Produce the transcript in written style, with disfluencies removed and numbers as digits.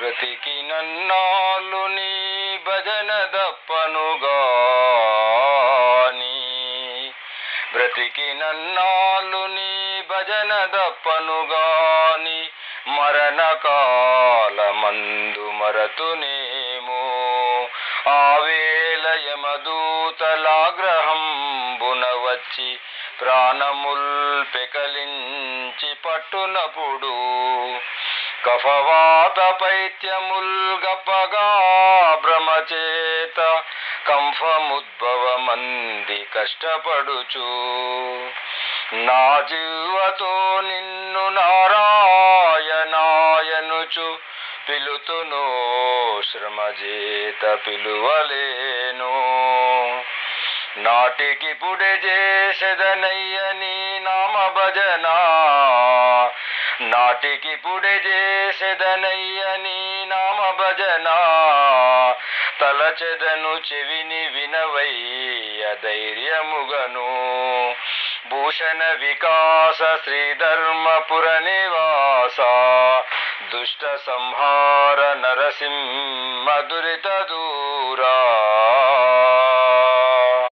బ్రతికి నన్నాళ్ళు నీ భజన దప్పనుగాని, బ్రతికి నన్నాళ్ళు నీ భజన దప్పనుగాని, మరణకాలమందు మరతునేమో. ఆవేళ యమదూతలాగ్రహంబున వచ్చి ప్రాణముల్ పెకలించి పట్టునప్పుడు, కఫవాత పైత్యముల్ గప్పగా భ్రమచేత కంఫముద్భవమంది కష్టపడుచు, నా జీవతో నిన్ను నారాయణాయనుచు పిలుతునో శ్రమజేత పిలువలేను. నాటికి పుడె చేసెదనయ్య నీ నామ భజన, నాటికి పుడె చేసెదనయ్య నీ నామ భజన, తలచెదను చెవిని వినవయ్య ధైర్యముగను. భూషణ వికాస శ్రీధర్మపుర నివాస, దుష్ట సంహార నరసింహ దురిత దూరా.